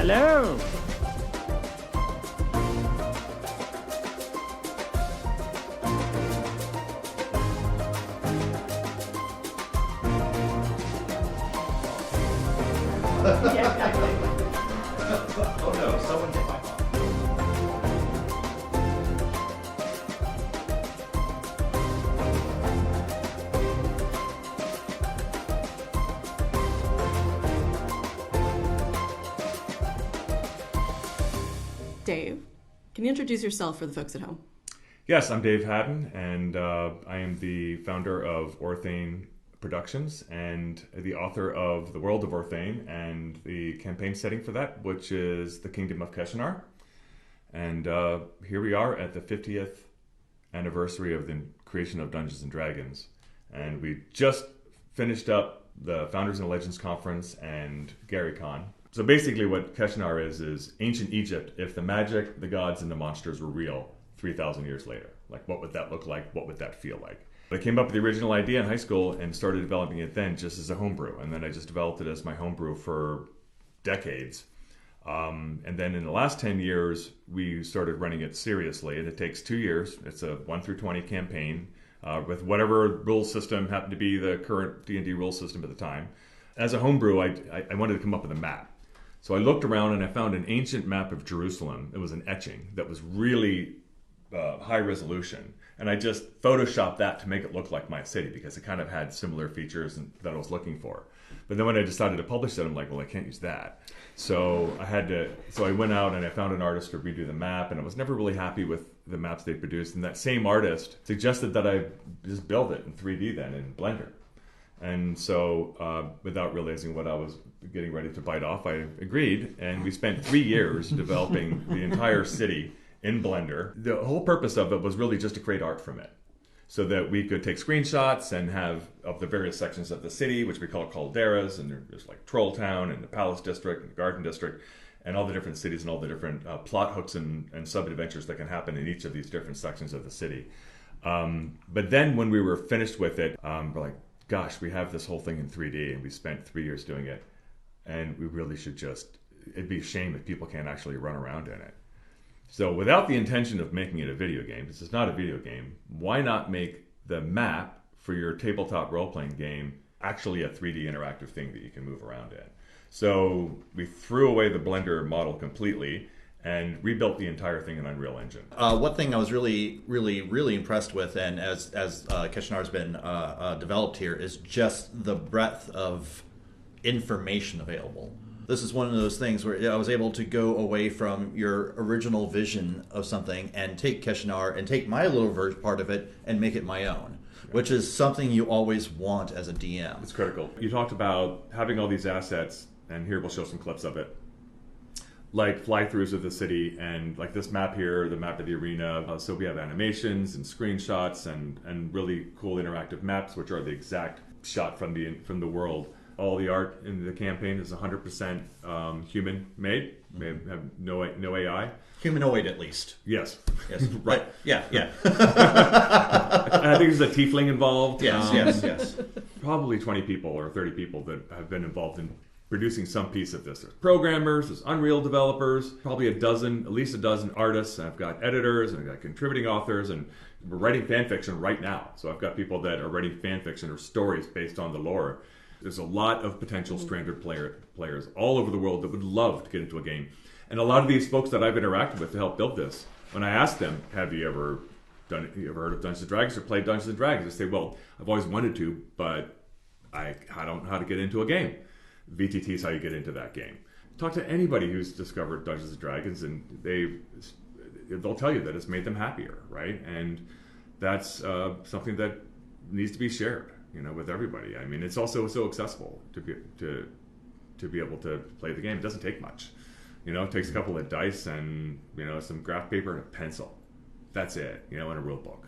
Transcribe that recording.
Hello. Oh no, someone hit my phone. Dave, can you introduce yourself for the folks at home? Yes, I'm Dave Hadden, and I am the founder of Orthane Productions and the author of The World of Orthane and the campaign setting for that, which is the Kingdom of Keshanar. And here we are at the 50th anniversary of the creation of Dungeons & Dragons. And we just finished up the Founders and Legends Conference and GaryCon. So basically what Keshanar is ancient Egypt if the magic, the gods, and the monsters were real 3,000 years later. Like, what would that look like? What would that feel like? I came up with the original idea in high school and started developing it then just as a homebrew. And then I just developed it as my homebrew for decades. And then in the last 10 years, we started running it seriously. And it takes 2 years. It's a 1 through 20 campaign with whatever rule system happened to be the current D&D rule system at the time. As a homebrew, I wanted to come up with a map. So I looked around and I found an ancient map of Jerusalem. It was an etching that was really high resolution. And I just photoshopped that to make it look like my city because it kind of had similar features that I was looking for. But then when I decided to publish it, I'm like, well, I can't use that. So I went out and I found an artist to redo the map, and I was never really happy with the maps they produced. And that same artist suggested that I just build it in 3D then in Blender. And so without realizing what I was getting ready to bite off, I agreed. And we spent 3 years developing the entire city in Blender. The whole purpose of it was really just to create art from it so that we could take screenshots and have of the various sections of the city, which we call calderas, and there's like Troll Town and the Palace District and the Garden District and all the different cities and all the different plot hooks and sub-adventures that can happen in each of these different sections of the city. But then when we were finished with it, we're like, gosh, we have this whole thing in 3D and we spent 3 years doing it, and we really should it'd be a shame if people can't actually run around in it. So without the intention of making it a video game, this is not a video game, why not make the map for your tabletop role-playing game actually a 3D interactive thing that you can move around in? So we threw away the Blender model completely and rebuilt the entire thing in Unreal Engine. One thing I was really impressed with, and as Keshanar's been developed here, is just the breadth of information available. This is one of those things where I was able to go away from your original vision of something and take Keshanar and take my little part of it and make it my own, which is something you always want as a DM. It's critical. You talked about having all these assets, and here we'll show some clips of it, like fly-throughs of the city, and like this map here, the map of the arena. So we have animations and screenshots and really cool interactive maps, which are the exact shot from the world. All the art in the campaign is 100% human-made. We have no AI. Humanoid, at least. Yes. Yes. Right. Yeah. And I think there's a tiefling involved. Yes. Probably 20 people or 30 people that have been involved in producing some piece of this. There's programmers, there's Unreal developers, probably at least a dozen artists. I've got editors, and I've got contributing authors, and we're writing fan fiction right now. So I've got people that are writing fan fiction or stories based on the lore. There's a lot of potential stranded players all over the world that would love to get into a game. And a lot of these folks that I've interacted with to help build this, when I ask them, have you ever heard of Dungeons & Dragons or played Dungeons & Dragons? They say, well, I've always wanted to, but I don't know how to get into a game. VTT is how you get into that game. Talk to anybody who's discovered Dungeons & Dragons, and they'll tell you that it's made them happier, right? And that's something that needs to be shared, with everybody. I mean, it's also so accessible to be able to play the game. It doesn't take much. It takes a couple of dice and some graph paper and a pencil. That's it. And a rule book.